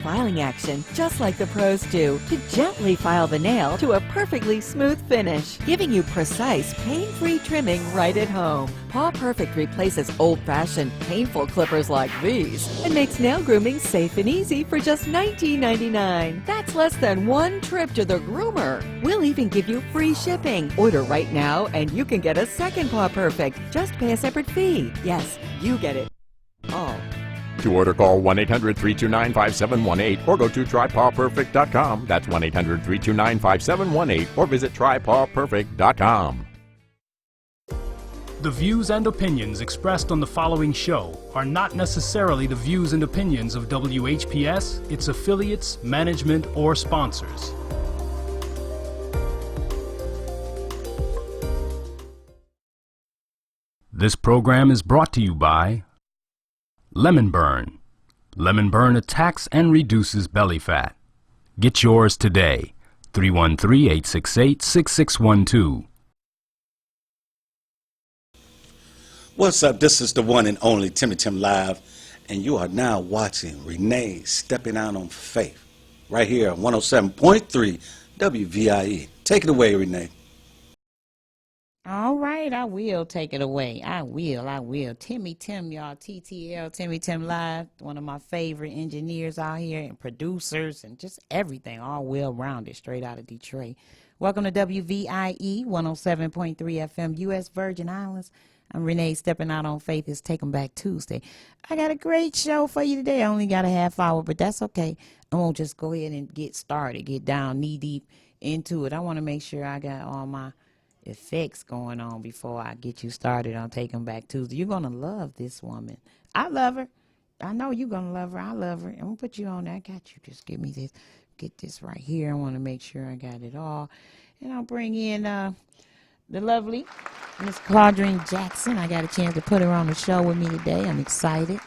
Filing action, just like the pros do, to gently file the nail to a perfectly smooth finish, giving you precise, pain-free trimming right at home. Paw Perfect replaces old-fashioned, painful clippers like these and makes nail grooming safe and easy for just $19.99. That's less than one trip to the groomer. We'll even give you free shipping. Order right now and you can get a second Paw Perfect. Just pay a separate fee. Yes, you get it all. To order, call 1-800-329-5718 or go to trypawperfect.com. That's 1-800-329-5718 or visit trypawperfect.com. The views and opinions expressed on the following show are not necessarily the views and opinions of WHPS, its affiliates, management, or sponsors. This program is brought to you by Lemon Burn. Lemon Burn attacks and reduces belly fat. Get yours today. 313-868-6612. What's up? This is the one and only Timmy Tim Live, and you are now watching Renee Stepping Out on Faith right here on 107.3 WVIE. Take it away, Renee. All right, I will take it away. I will. Timmy Tim, y'all, TTL, Timmy Tim Live, one of my favorite engineers out here and producers and just everything, all well-rounded, straight out of Detroit. Welcome to WVIE 107.3 FM, U.S. Virgin Islands. I'm Renee Stepping Out on Faith. It's Take 'em Back Tuesday. I got a great show for you today. I only got a half hour, but that's okay. I'm going to just go ahead and get started, get down knee-deep into it. I want to make sure I got all my effects going on before I get you started on Take 'em Back Tuesday. You're going to love this woman. I love her. I know you're going to love her. I love her. I'm going to put you on there. I got you. Just give me this. Get this right here. I want to make sure I got it all. And I'll bring in the lovely Miss Claude Jackson. I got a chance to put her on the show with me today. I'm excited.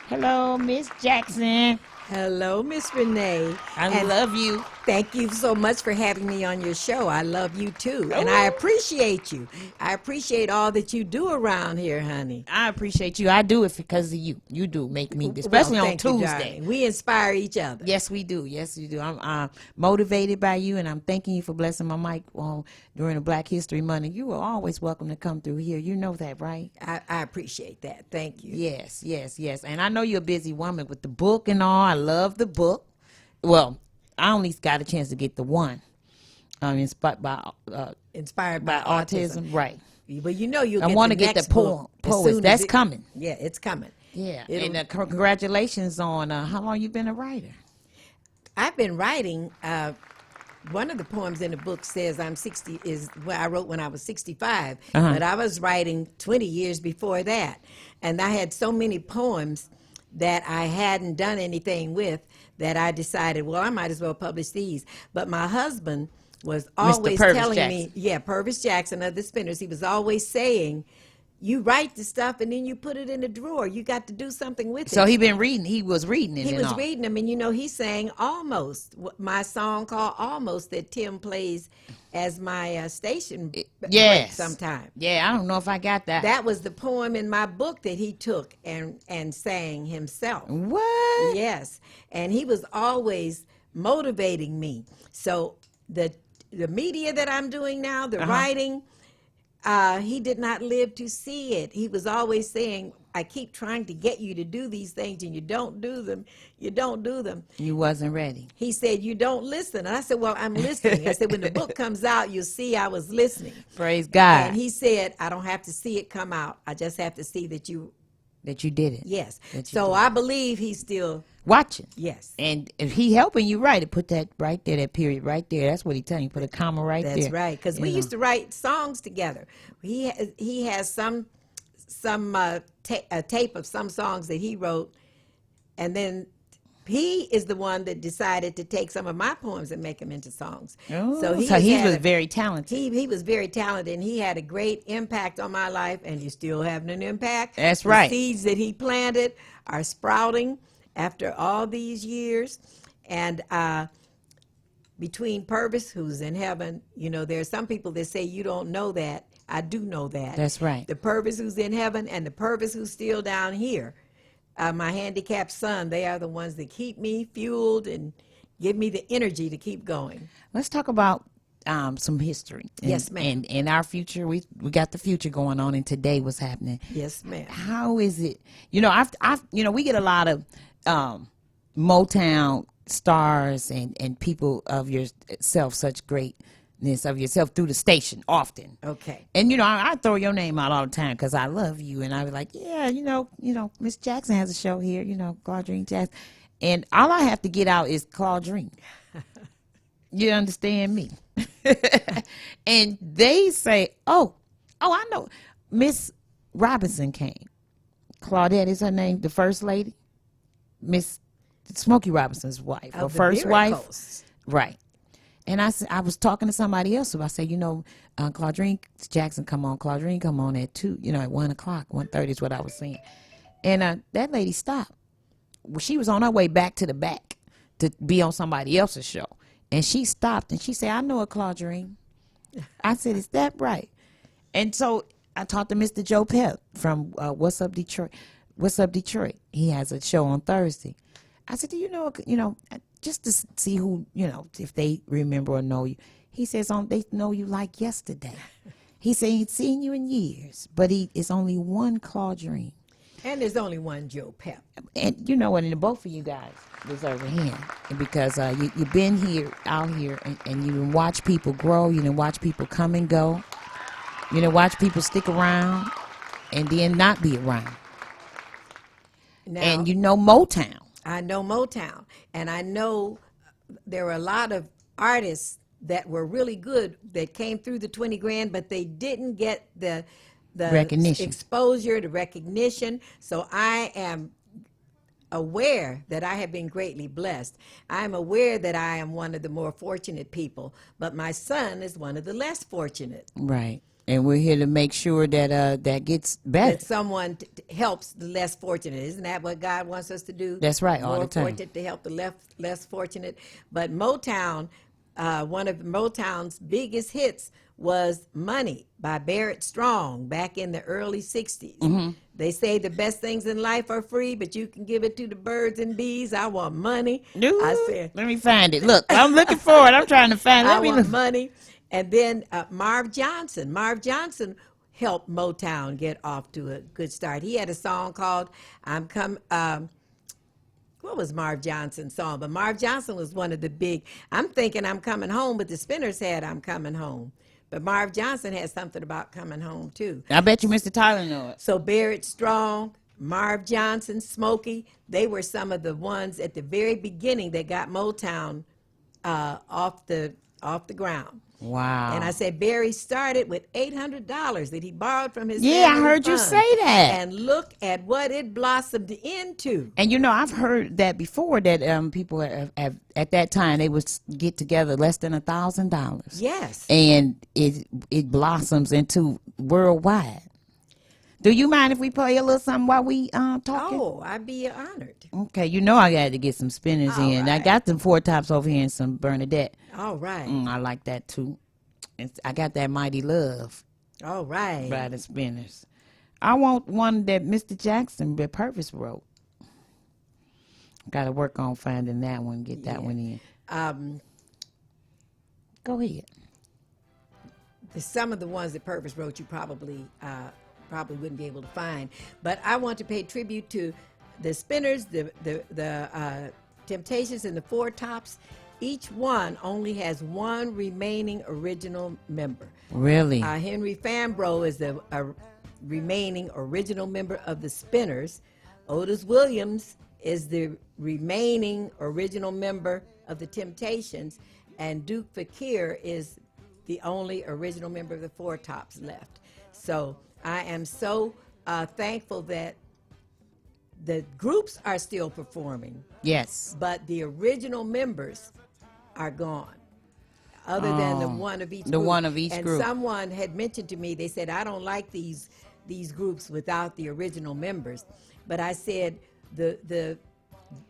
Hello, Miss Jackson. Hello, Miss Renee. I love you. Thank you so much for having me on your show. I love you, too. And I appreciate you. I appreciate all that you do around here, honey. I appreciate you. I do it because of you. You do make me, especially on Tuesday. We inspire each other. Yes, we do. Yes, we do. I'm motivated by you, and I'm thanking you for blessing my mic during the Black History Month. You are always welcome to come through here. You know that, right? I appreciate that. Thank you. Yes. And I know you're a busy woman with the book and all. I love the book. Well, I only got a chance to get the one. Inspired by autism. Right. But you know you'll I get want the to get next the poets. That's coming. Yeah, it's coming. Yeah. And congratulations on how long you been a writer. I've been writing. One of the poems in the book says I'm 60 is what I wrote when I was 65, but I was writing 20 years before that. And I had so many poems that I hadn't done anything with that I decided, well, I might as well publish these. But my husband was always telling me, Purvis Jackson of the Spinners, he was always saying, you write the stuff and then you put it in the drawer. You got to do something with it. So he was reading it. He was reading them, and he sang Almost, my song called Almost that Tim plays as my station break sometime. Yeah, I don't know if I got that. That was the poem in my book that he took and sang himself. What? Yes, and he was always motivating me. So the media that I'm doing now, the writing, he did not live to see it. He was always saying, I keep trying to get you to do these things and you don't do them. You don't do them. You wasn't ready. He said, you don't listen. And I said, well, I'm listening. I said, when the book comes out, you'll see I was listening. Praise God. And he said, I don't have to see it come out. I just have to see that you did it. Yes. So I believe he's still watching. Yes. And if he helping you write it, put that right there, that period right there. That's what he telling you. Put a comma right there. That's right. Because we used to write songs together. He has some tape of some songs that he wrote, and then he is the one that decided to take some of my poems and make them into songs. Oh, so he was very talented. He was very talented, and he had a great impact on my life, and he's still having an impact. That's right. The seeds that he planted are sprouting after all these years, and between Purvis, who's in heaven, there are some people that say you don't know that. I do know that. That's right. The Purvis who's in heaven and the Purvis who's still down here. my handicapped son, they are the ones that keep me fueled and give me the energy to keep going. Let's talk about some history. Yes, ma'am. And our future. We got the future going on, and today what's happening. Yes, ma'am. How is it? You know, we get a lot of Motown stars and people of yourself, such greatness of yourself through the station often. Okay. And I throw your name out all the time because I love you, and I be like, yeah, Miss Jackson has a show here, Claudine Jackson, and all I have to get out is Claudine. You understand me? And they say, oh, I know, Miss Robinson came. Claudette is her name, the first lady, Miss Smokey Robinson's wife, her first wife, right? And I was talking to somebody else, so I said, Claudine Jackson come on at 2, at 1 o'clock, 1:30 is what I was saying. And that lady stopped. Well, she was on her way back to the back to be on somebody else's show. And she stopped and she said, I know a Claudine. I said, is that right? And so I talked to Mr. Joe Pep from What's Up Detroit. He has a show on Thursday. I said, do you know, just to see who, if they remember or know you. He says, they know you like yesterday. He said he'd seen you in years, but it's only one Claudine. And there's only one Joe Pep. And you know what, and both of you guys deserve a hand because you've been out here, and you can watch people grow, you can watch people come and go, you can watch people stick around and then not be around. Now, and Motown. I know Motown, and I know there were a lot of artists that were really good that came through the 20 grand, but they didn't get the recognition, exposure, the recognition. So I am aware that I have been greatly blessed. I'm aware that I am one of the more fortunate people, but my son is one of the less fortunate. Right. And we're here to make sure that that gets better. That someone helps the less fortunate. Isn't that what God wants us to do? That's right, all the time. More fortunate to help the less fortunate. But Motown, one of Motown's biggest hits was Money by Barrett Strong back in the early 60s. Mm-hmm. They say the best things in life are free, but you can give it to the birds and bees. I want money. Dude, I said, let me find it. Look, I'm looking for it. I'm trying to find it. I want money. And then Marv Johnson. Marv Johnson helped Motown get off to a good start. He had a song called what was Marv Johnson's song? But Marv Johnson was one of the big, I'm thinking I'm coming home, but the Spinners had I'm coming home. But Marv Johnson had something about coming home, too. I bet you Mr. Tyler know it. So Barrett Strong, Marv Johnson, Smokey, they were some of the ones at the very beginning that got Motown off the ground. Wow. And I said Barry started with $800 that he borrowed from his I heard fund. you say that. And look at what it blossomed into. And I've heard that before, that people have at that time they would get together less than $1,000. Yes. And it blossoms into worldwide. Do you mind if we play a little something while we talking? Oh, I'd be honored. Okay, I got to get some spinners in. Right. I got them 4 Tops over here and some Bernadette. All right. I like that too. I got that Mighty Love All right. by the Spinners. I want one that Mr. Jackson, that Purpose wrote. Got to work on finding that one, get that one in. Go ahead. Some of the ones that Purpose wrote, you probably wouldn't be able to find. But I want to pay tribute to the Spinners, the Temptations, and the 4 Tops. Each one only has one remaining original member. Really? Henry Fambro is the remaining original member of the Spinners. Otis Williams is the remaining original member of the Temptations. And Duke Fakir is the only original member of the 4 Tops left. So I am so thankful that the groups are still performing. Yes. But the original members are gone, other than the one of each group. The one of each and group. Someone had mentioned to me, they said, I don't like these groups without the original members. But I said, the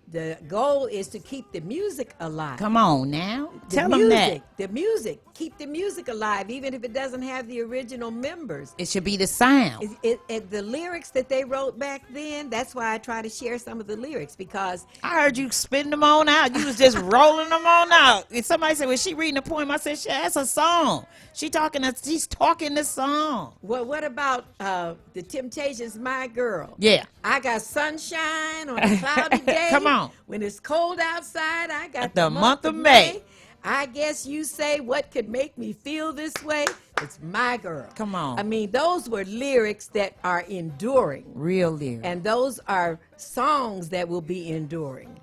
The goal is to keep the music alive. Come on now. The Tell them that. The music. Keep the music alive, even if it doesn't have the original members. It should be the sound. The lyrics that they wrote back then, that's why I try to share some of the lyrics, because I heard you spitting them on out. You was just rolling them on out. And somebody said, "Was she reading a poem?" I said, "That's a song. She's talking the song." well, what about the Temptations' "My Girl"? Yeah. I got sunshine on a cloudy day. Come on. When it's cold outside, I got The month of May. I guess you say, what could make me feel this way? It's my girl. Come on. I mean, those were lyrics that are enduring. Real lyrics. And those are songs that will be enduring.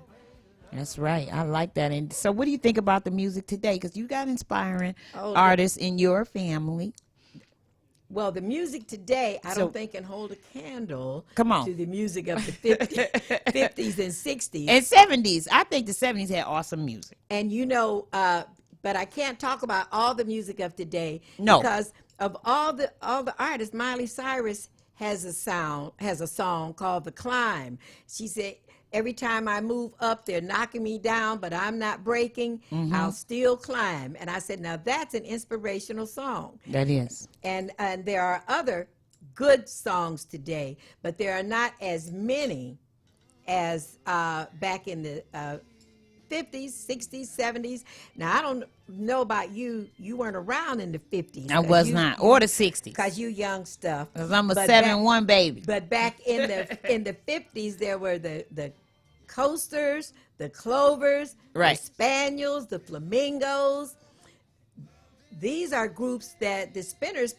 That's right. I like that. And so what do you think about the music today? Because you got inspiring artists in your family. Well, the music today, I don't think can hold a candle to the music of the 50s and 60s. And 70s. I think the 70s had awesome music. And but I can't talk about all the music of today. No. Because of all the artists, Miley Cyrus has a song called "The Climb." She said, "Every time I move up, they're knocking me down, but I'm not breaking. I'll still climb." And I said, now that's an inspirational song. That is. And there are other good songs today, but there are not as many as back in the 50s, 60s, 70s. Now, I don't know about you. You weren't around in the 50s. I was not. Or the 60s. Because you young stuff. Because I'm a 7-1 baby. But back in the 50s, there were the Coasters, the Clovers, right, the Spaniels, the Flamingos. These are groups that the Spinners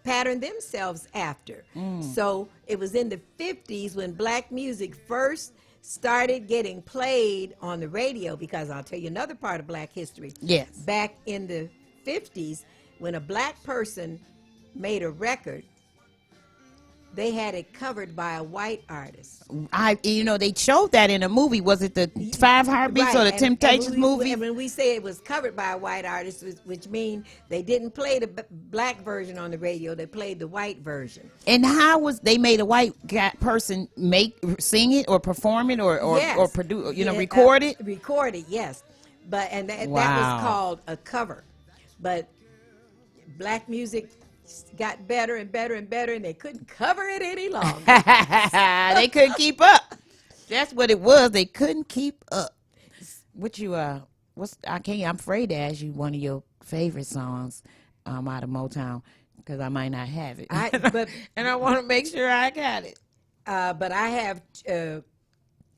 patterned themselves after. So it was in the 50s when black music first started getting played on the radio, because I'll tell you another part of black history. Yes. Back in the 50s, when a black person made a record, they had it covered by a white artist. They showed that in a movie. Was it the Five Heartbeats or the Temptations movie? And when we say it was covered by a white artist, which means they didn't play the black version on the radio, they played the white version. And how was they made a white person sing it or perform it or produce, record it? Record it, yes. But that Wow. was called a cover. But black music got better and better and better, and they couldn't cover it any longer. They couldn't keep up. That's what it was. They couldn't keep up. I'm afraid to ask you one of your favorite songs out of Motown, because I might not have it. And I want to make sure I got it. But I have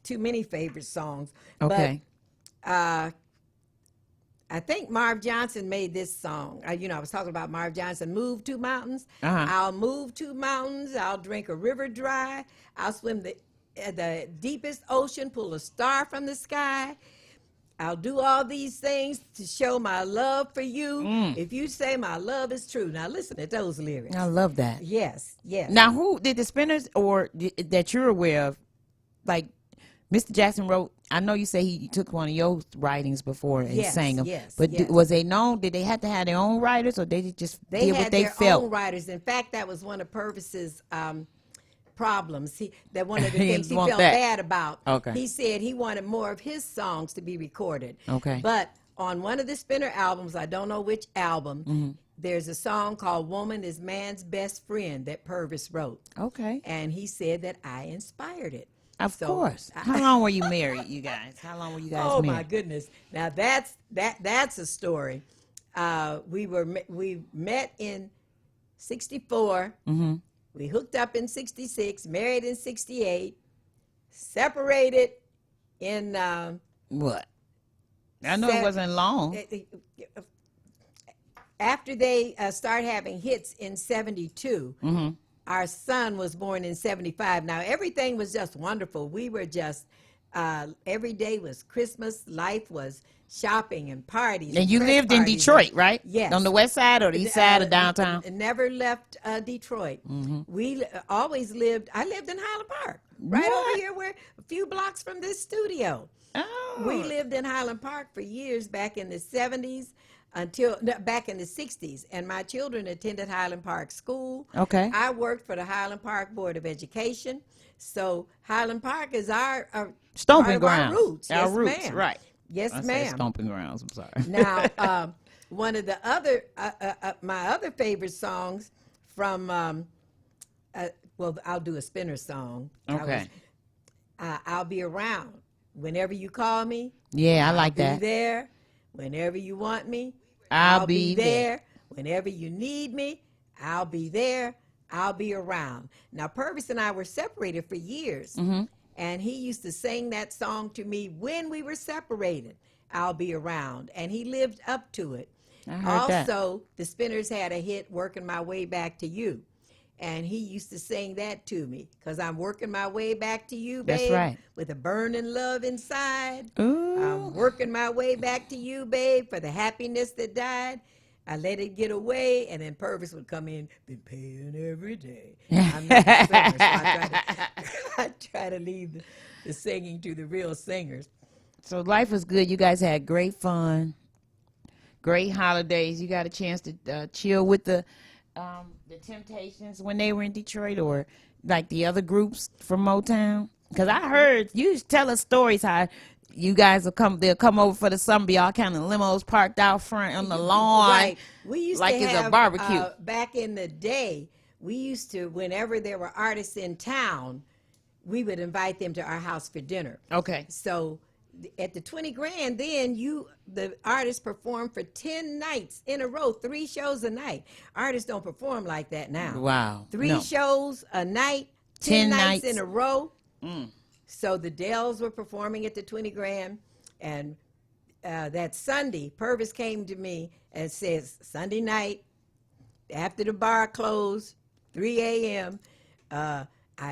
too many favorite songs. Okay. But I think Marv Johnson made this song. I was talking about Marv Johnson. Move 2 mountains. I'll move 2 mountains. I'll drink a river dry. I'll swim the deepest ocean, pull a star from the sky. I'll do all these things to show my love for you. If you say my love is true. Now listen to those lyrics. I love that. Yes, yes. Now, who did the Spinners that you're aware of, like Mr. Jackson wrote? I know you say he took one of your writings before and sang them. Yes, but yes. Was they known? Did they have to have their own writers, or they just They did had what they their felt? own writers. In fact, that was one of Purvis's problems. One of the He things he didn't want felt that. bad about. Okay. He said he wanted more of his songs to be recorded. Okay. But on one of the Spinner albums, I don't know which album, there's a song called "Woman is Man's Best Friend" that Purvis wrote. Okay. And he said that I inspired it. Of course. How long were you married, you guys? How long were you guys Oh married? my goodness! Now that's a story. We met in '64. We hooked up in '66. Married in '68. Separated in What? I know it wasn't long. After they started having hits in '72. Our son was born in '75. Now, everything was just wonderful. We were just, every day was Christmas. Life was shopping and parties. And you lived in Detroit, right? Yes. On the west side or the east side of downtown? Never left Detroit. We always lived, I lived in Highland Park, right over here, where a few blocks from this studio. Oh. We lived in Highland Park for years back in the '70s. until back in the 60s. And my children attended Highland Park School. Okay. I worked for the Highland Park Board of Education. So Highland Park is our Stomping part of grounds. our roots. Our Yes, roots, ma'am. right. Yes, I said ma'am. stomping grounds. I'm sorry. Now, one of the other, my other favorite songs from, well, I'll do a Spinner song. Okay. I'll be around whenever you call me. Yeah, I like Be that. there whenever you want me. I'll be there whenever you need me. I'll be there. I'll be around. Now, Purvis and I were separated for years, and he used to sing that song to me when we were separated. I'll be around, and he lived up to it. I heard that. Also, the Spinners had a hit, "Working My Way Back to You," and he used to sing that to me, because I'm working my way back to you, babe. That's right. With a burning love inside. Ooh. I'm working my way back to you, babe, for the happiness that died. I let it get away, and then Purvis would come in, been paying every day. I'm not a singer, so I try to leave the singing to the real singers. So life was good. You guys had great fun, great holidays. You got a chance to chill with the Temptations when they were in Detroit, or like the other groups from Motown. Because I heard you tell us stories how you guys they'll come over for the summer, y'all kind of limos parked out front on the lawn, Right. We used like to it's have, a barbecue. Back in the day, we used to, whenever there were artists in town, we would invite them to our house for dinner. Okay. So at the 20 grand, then the artists perform for 10 nights in a row, 3 shows a night. Artists don't perform like that now. Wow. 3 No. shows a night, 10 10 nights nights. in a row. So the Dells were performing at the 20 grand, and that Sunday, Purvis came to me and says, Sunday night, after the bar closed, 3 a.m., I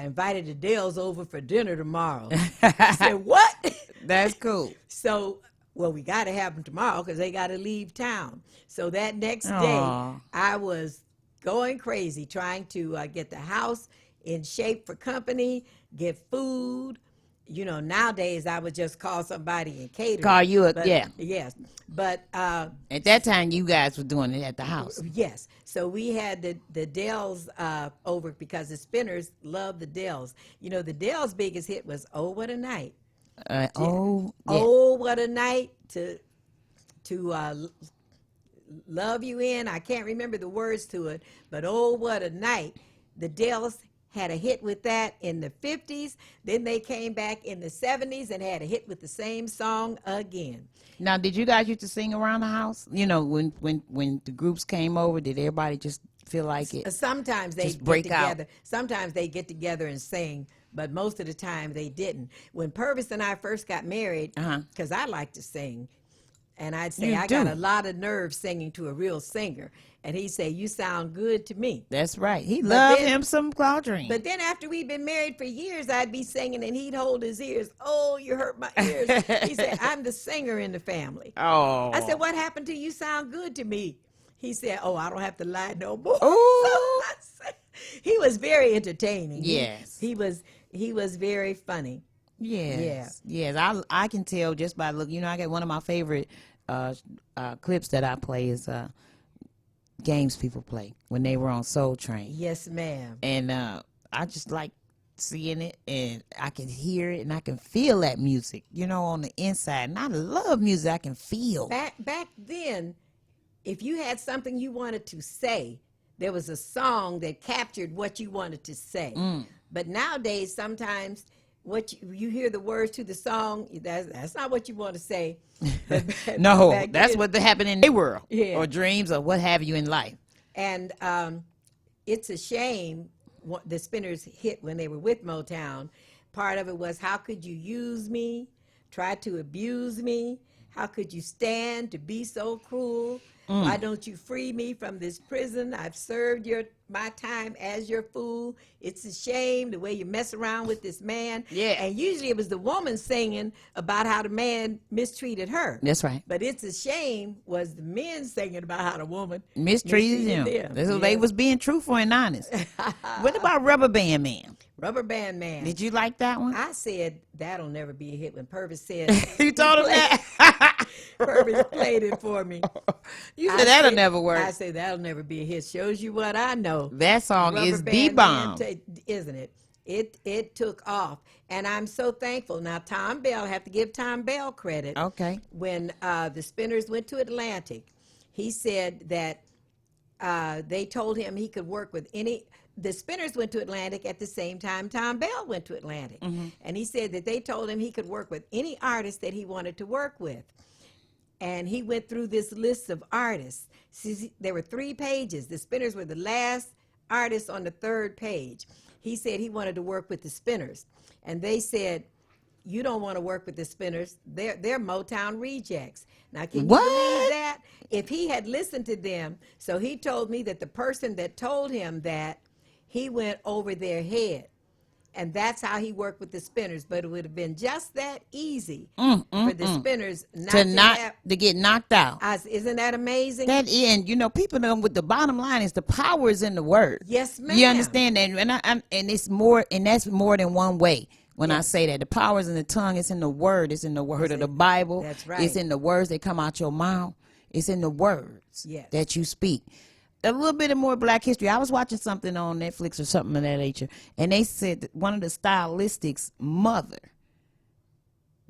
invited the Dells over for dinner tomorrow. I said, what? That's cool. So, well, we got to have them tomorrow because they got to leave town. So that next day, Aw. I was going crazy trying to get the house in shape for company, get food. You know, nowadays I would just call somebody and cater. Call you a- But- yeah. Yes. But At that time, you guys were doing it at the house. yes. So we had the Dells over because the Spinners loved the Dells. You know, the Dells' biggest hit was "Oh What a Night." Oh, yeah. Oh, what a night to love you in. I can't remember the words to it, but oh, what a night. The Dells had a hit with that in the 50s. Then they came back in the 70s and had a hit with the same song again. Now, did you guys used to sing around the house? You know, when the groups came over, did everybody just feel like it? Sometimes they Just get break out. together. Sometimes they get together and sing, but most of the time they didn't. When Purvis and I first got married, because I like to sing, and I'd say, You I do. got a lot of nerve singing to a real singer. And he'd say, you sound good to me. That's right. He loved then- him some Claude. But then after we'd been married for years, I'd be singing and he'd hold his ears. Oh, you hurt my ears. He said, I'm the singer in the family. Oh. I said, what happened to you? Sound good to me. He said, oh, I don't have to lie no more. Ooh. So I said, he was very entertaining. Yes. He was very funny. Yes. Yes. I can tell just by look. You know, I got one of my favorite clips that I play is games people play when they were on Soul Train. Yes, ma'am. And I just like seeing it, and I can hear it, and I can feel that music, you know, on the inside. And I love music I can feel. Back then, if you had something you wanted to say, there was a song that captured what you wanted to say. But nowadays, sometimes what you hear the words to the song, that's not what you want to say. No, Back that's then- what happened in their world, Yeah. or dreams, or what have you in life. And it's a shame what the Spinners hit when they were with Motown. Part of it was, how could you use me, try to abuse me? How could you stand to be so cruel? Why don't you free me from this prison? I've served my time as your fool. It's a shame the way you mess around with this man. Yeah. And usually it was the woman singing about how the man mistreated her. That's right. But it's a shame was the men singing about how the woman Mistreated him. them. That's what they was being truthful and honest. What about Rubber Band Man? Rubber Band Man. Did you like that one? I said that'll never be a hit when Purvis said You told him that? Purvis played it for me. You said that'll never work. I say that'll never be a hit. Shows you what I know. That song Rubber is Band the bomb. Man, isn't it? It took off, and I'm so thankful. Now, Tom Bell, I have to give Tom Bell credit. Okay. When the Spinners went to Atlantic, he said that they told him he could work with any. The Spinners went to Atlantic at the same time Tom Bell went to Atlantic, and he said that they told him he could work with any artist that he wanted to work with. And he went through this list of artists. See, there were 3 pages. The Spinners were the last artists on the 3rd page. He said he wanted to work with the Spinners. And they said, you don't want to work with the Spinners. They're Motown rejects. Now, can you believe that? If he had listened to them, so he told me that the person that told him that, he went over their head. And that's how he worked with the Spinners. But it would have been just that easy for the Spinners to get knocked out. Isn't that amazing? That and you know, people know with the bottom line is the power is in the word. Yes, ma'am. You understand that? And it's more, and that's more than one way. When I say that, the power is in the tongue. It's in the word. It's in the word of the Bible. That's right. It's in the words that come out your mouth. It's in the words that you speak. A little bit of more Black history. I was watching something on Netflix or something of that nature, and they said that one of the stylistics' mother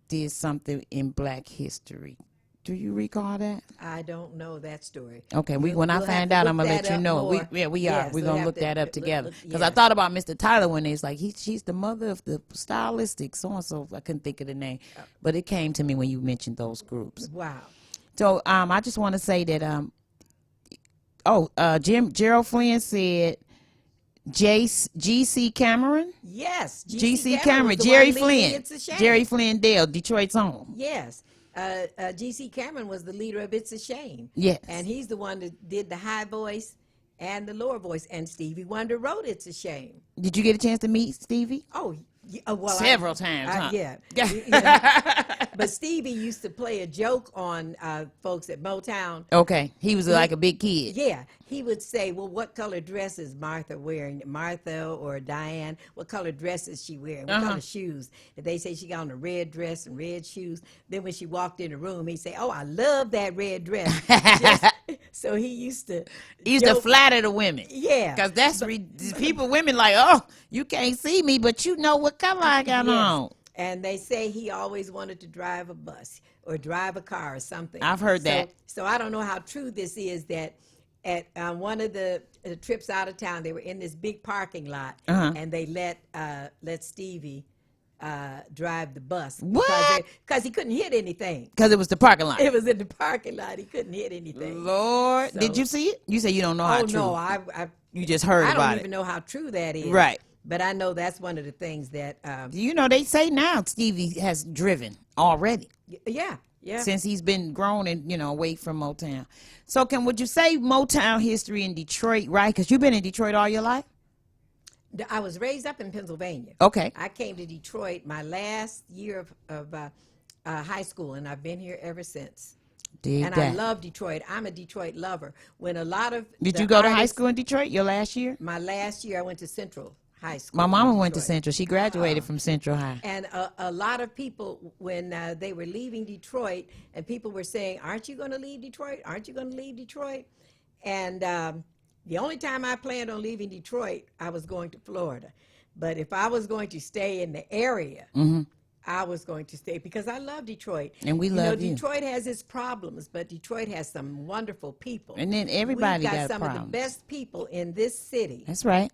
did something in Black history. Do you recall that? I don't know that story. Okay, when I find out, I'm gonna let you know. We're gonna look that up together. Because I thought about Mr. Tyler when it's like she's the mother of the stylistic so and so. I couldn't think of the name, but it came to me when you mentioned those groups. Wow. So I just want to say that Gerald Flynn said G.C. Cameron. Yes, G.C. Cameron. Jerry Flynn. Jerry Flynn Dale, Detroit's own. Yes. G.C. Cameron was the leader of It's a Shame. Yes. And he's the one that did the high voice and the lower voice. And Stevie Wonder wrote It's a Shame. Did you get a chance to meet Stevie? Oh, well, several times, huh? Yeah. But Stevie used to play a joke on folks at Motown. Okay. He was like a big kid. Yeah. He would say, well, what color dress is Martha wearing? Martha or Diane, what color dress is she wearing? What color shoes? Did they say she got on a red dress and red shoes? Then when she walked in the room, he'd say, oh, I love that red dress. So he used to flatter the women. Yeah. Because women like, oh, you can't see me, but you know what color I got on. And they say he always wanted to drive a bus or drive a car or something. I've heard that. So I don't know how true this is that at one of the trips out of town, they were in this big parking lot, and they let Stevie drive the bus. What? Because he couldn't hit anything. Because it was the parking lot. It was in the parking lot. He couldn't hit anything. Lord. So, did you see it? You say you don't know how true. Oh, no. You just heard about it. I don't even know how true that is. Right. But I know that's one of the things that... you know, they say now Stevie has driven already. Yeah. Since he's been grown and, away from Motown. So would you say Motown history in Detroit, right? Because you've been in Detroit all your life? I was raised up in Pennsylvania. Okay. I came to Detroit my last year of high school, and I've been here ever since. I love Detroit. I'm a Detroit lover. When a lot of... Did you go to high school in Detroit your last year? My last year, I went to Central High School. My mama went to Central. She graduated from Central High. And a lot of people, when they were leaving Detroit, and people were saying, aren't you going to leave Detroit? Aren't you going to leave Detroit? And the only time I planned on leaving Detroit, I was going to Florida. But if I was going to stay in the area, I was going to stay because I love Detroit. And we love you. Detroit has its problems, but Detroit has some wonderful people. And then everybody got some problems. of the best people in this city. That's right.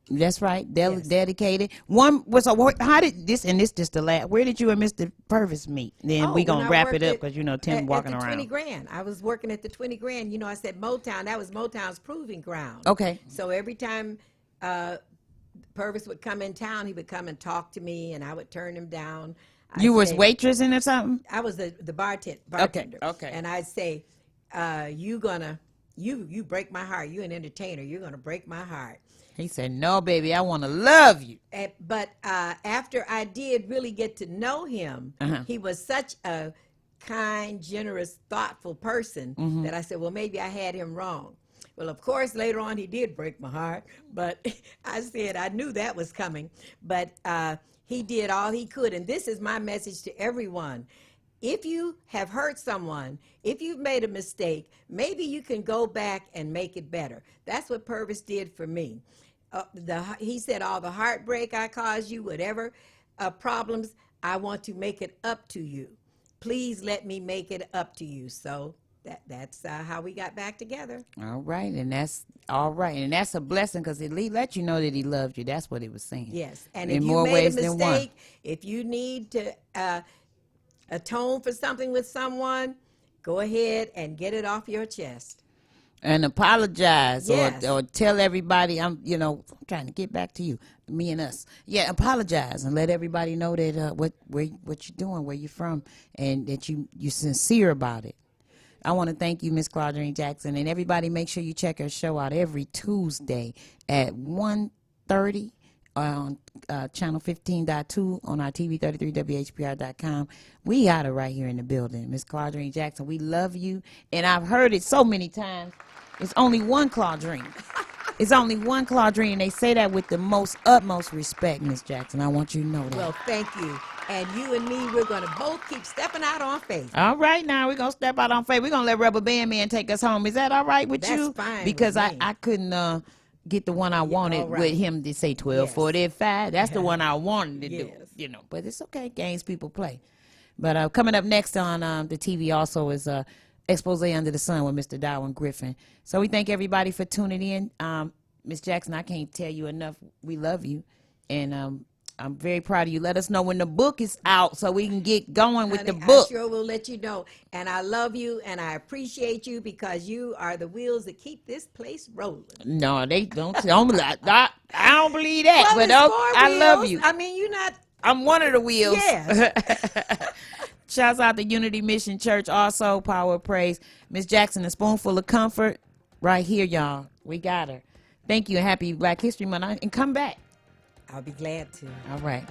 That's right. Dedicated. One was how did this and this just the last? Where did you and Mr. Purvis meet? Then we gonna wrap it up because Tim walking at the around. 20 Grand. I was working at the 20 Grand. I said Motown. That was Motown's proving ground. Okay. So every time Purvis would come in town, he would come and talk to me, and I would turn him down. You was waitressing or something? I was the bartender. Okay. And I'd say, you break my heart. You an entertainer. You're gonna break my heart. He said, no, baby, I want to love you. But after I did really get to know him, he was such a kind, generous, thoughtful person that I said, well, maybe I had him wrong. Well, of course, later on, he did break my heart. But I said I knew that was coming. But he did all he could. And this is my message to everyone. if you have hurt someone, if you've made a mistake, maybe you can go back and make it better. That's what Purvis did for me. He said, all the heartbreak I caused you, whatever problems, I want to make it up to you. Please let me make it up to you. So that's how we got back together. All right, and that's all right, and that's a blessing because it let you know that he loved you. That's what it was saying. Yes, and in if you more made ways a than one. mistake, if you need to atone for something with someone, go ahead and get it off your chest. And apologize, Yes. or tell everybody I'm trying to get back to you, me and us. Yeah, apologize and let everybody know that what you're doing, where you're from, and that you're sincere about it. I want to thank you, Miss Claudine Jackson, and everybody. Make sure you check her show out every Tuesday at 1:30 on channel 15.2 on our TV 33 WHPR.com. We got her right here in the building, Miss Claudine Jackson. We love you, and I've heard it so many times. It's only one Claudine. It's only one Claudine, and they say that with the utmost respect, Miss Jackson. I want you to know that. Well, thank you. And you and me, we're going to both keep stepping out on faith. All right, now we're going to step out on faith. We're going to let Rubber Band Man take us home. Is that all right with you? That's fine Because with me. I couldn't get the one I wanted all right. with him to say 12:45. That's the one I wanted to Yes. do, But it's okay. Games people play. But coming up next on the TV also is Expose Under the Sun with Mr. Darwin Griffin. So we thank everybody for tuning in. Miss Jackson, I can't tell you enough. We love you. And I'm very proud of you. Let us know when the book is out so we can get going with Honey, the book. I sure will let you know. And I love you and I appreciate you because you are the wheels that keep this place rolling. No, they don't. I don't believe that. Well, but it's four I love wheels. you. I mean, you're not. I'm one of the wheels. Yes. Shouts out to Unity Mission Church, also Power of Praise. Miss Jackson, a spoonful of comfort, right here, y'all. We got her. Thank you and happy Black History Month. And come back. I'll be glad to. All right.